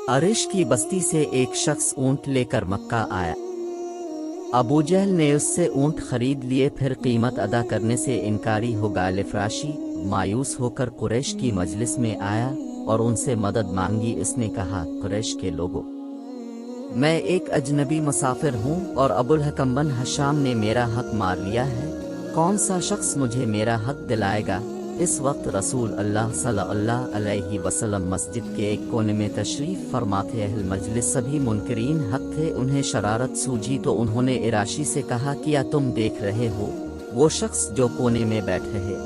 अरिश की बस्ती से एक शख्स ऊंट लेकर मक्का आया। अबू जहल ने उससे ऊंट खरीद लिए, फिर कीमत अदा करने से इनकारी हो गालिफराशी मायूस होकर कुरैश की मजलिस में आया और उनसे मदद मांगी। इसने कहा, कुरैश के लोगों, मैं एक अजनबी मुसाफिर हूँ और अबुल हकम बिन हशाम ने मेरा हक मार लिया है। कौन सा शख्स मुझे मेरा हक दिलाएगा? इस वक्त रसूल अल्लाह सल्लल्लाहु अलैहि वसल्लम मस्जिद के एक कोने में तशरीफ फरमा थे। अहल मजलिस सभी मुनकरीन हक थे। उन्हें शरारत सूझी तो उन्होंने इराशी से कहा, क्या तुम देख रहे हो वो शख्स जो कोने में बैठे है,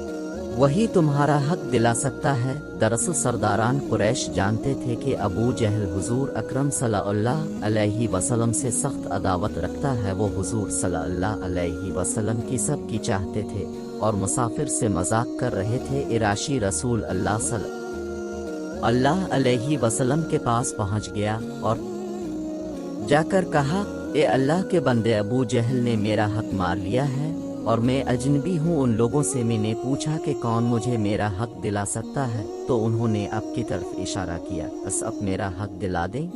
वही तुम्हारा हक दिला सकता है। दरअसल सरदारान कुरैश जानते थे कि अबू जहल हुजूर अकरम सल्लल्लाहु अलैहि वसल्लम से सख्त अदावत रखता है। वो हुजूर सल्लल्लाहु अलैहि वसल्लम की सबकी चाहते थे और मुसाफिर से मजाक कर रहे थे। इराशी रसूल अल्लाह सल्लल्लाहु अलैहि वसल्लम के पास पहुंच गया और जाकर कहा, ए अल्लाह के बंदे, अबू जहल ने मेरा हक मार लिया है और मैं अजनबी हूँ उन लोगों से। मैंने पूछा कि कौन मुझे मेरा हक दिला सकता है, तो उन्होंने आपकी तरफ इशारा किया। बस अब मेरा हक दिला दें,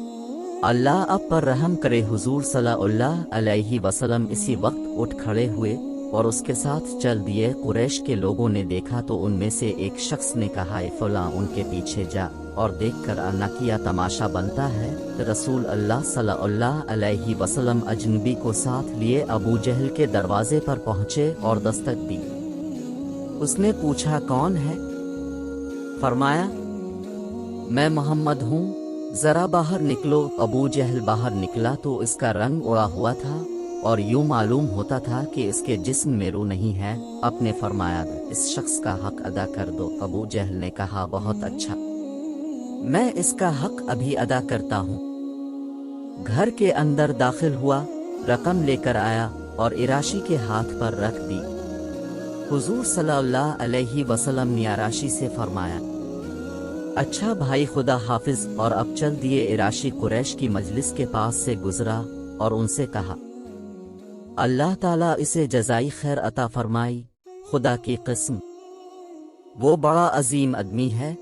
अल्लाह आप पर रहम करे। हुजूर सल्लल्लाहु अलैहि वसल्लम इसी वक्त उठ खड़े हुए और उसके साथ चल दिए। कुरैश के लोगों ने देखा तो उनमें से एक शख्स ने कहा, फलां उनके पीछे जा और देखकर आना, किया तमाशा बनता है। रसूल अल्लाह सल्लल्लाहु अलैहि वसल्लम अजनबी को साथ लिए अबू जहल के दरवाजे पर पहुंचे और दस्तक दी। उसने पूछा, कौन है? फरमाया, मैं मोहम्मद हूँ, जरा बाहर निकलो। अबू जहल बाहर निकला तो इसका रंग उड़ा हुआ था और यूं मालूम होता था कि इसके जिस्म में रूह नहीं है। अपने फरमाया, इस शख्स का हक अदा कर दो। अबू जहल ने कहा, बहुत अच्छा, मैं इसका हक अभी अदा करता हूँ। घर के अंदर दाखिल हुआ, रकम लेकर आया और इराशी के हाथ पर रख दी। हुजूर सल्लल्लाहु अलैहि वसल्लम ने इराशी से फरमाया, अच्छा भाई, खुदा हाफिज। और अब चल दिए। इराशी कुरैश की मजलिस के पास से गुजरा और उनसे कहा, अल्लाह ताला इसे जज़ाई खैर अता फरमाई। खुदा की कसम, वो बड़ा अजीम आदमी है।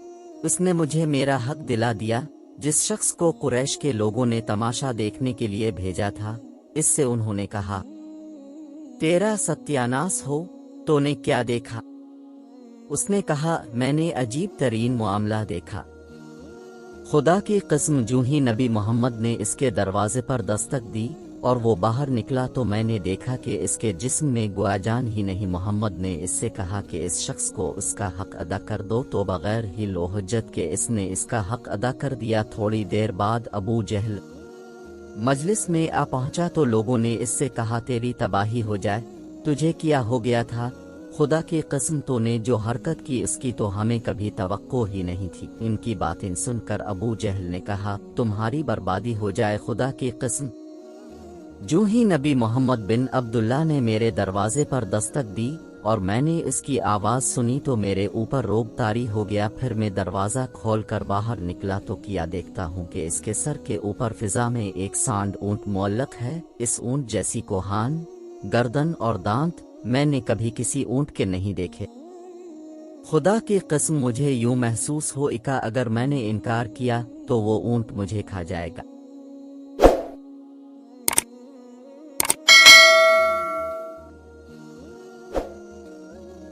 उसने मुझे मेरा हक दिला दिया। जिस शख्स को कुरैश के लोगों ने तमाशा देखने के लिए भेजा था, इससे उन्होंने कहा, तेरा सत्यानाश हो, तूने क्या देखा? उसने कहा, मैंने अजीब तरीन मामला देखा। खुदा की कसम, जूं ही नबी मोहम्मद ने इसके दरवाजे पर दस्तक दी और वो बाहर निकला तो मैंने देखा कि इसके जिस्म में गोया जान ही नहीं। मोहम्मद ने इससे कहा कि इस शख्स को उसका हक अदा कर दो, तो बगैर ही लोहजत के इसने इसका हक अदा कर दिया। थोड़ी देर बाद अबू जहल मजलिस में आ पहुंचा तो लोगों ने इससे कहा, तेरी तबाही हो जाए, तुझे क्या हो गया था? खुदा की कसम, तूने जो हरकत की इसकी तो हमें कभी तवक्को ही नहीं थी। इनकी बातें सुनकर अबू जहल ने कहा, तुम्हारी बर्बादी हो जाए, खुदा की कसम। जूं ही नबी मोहम्मद बिन अब्दुल्ला ने मेरे दरवाजे पर दस्तक दी और मैंने इसकी आवाज़ सुनी तो मेरे ऊपर रोब तारी हो गया। फिर मैं दरवाज़ा खोलकर बाहर निकला तो किया देखता हूँ कि इसके सर के ऊपर फिजा में एक सांड ऊंट मुअल्लक है। इस ऊंट जैसी कोहान, गर्दन और दांत मैंने कभी किसी ऊंट के नहीं देखे। खुदा की कसम, मुझे यूं महसूस हो इका अगर मैंने इनकार किया तो वो ऊंट मुझे खा जाएगा।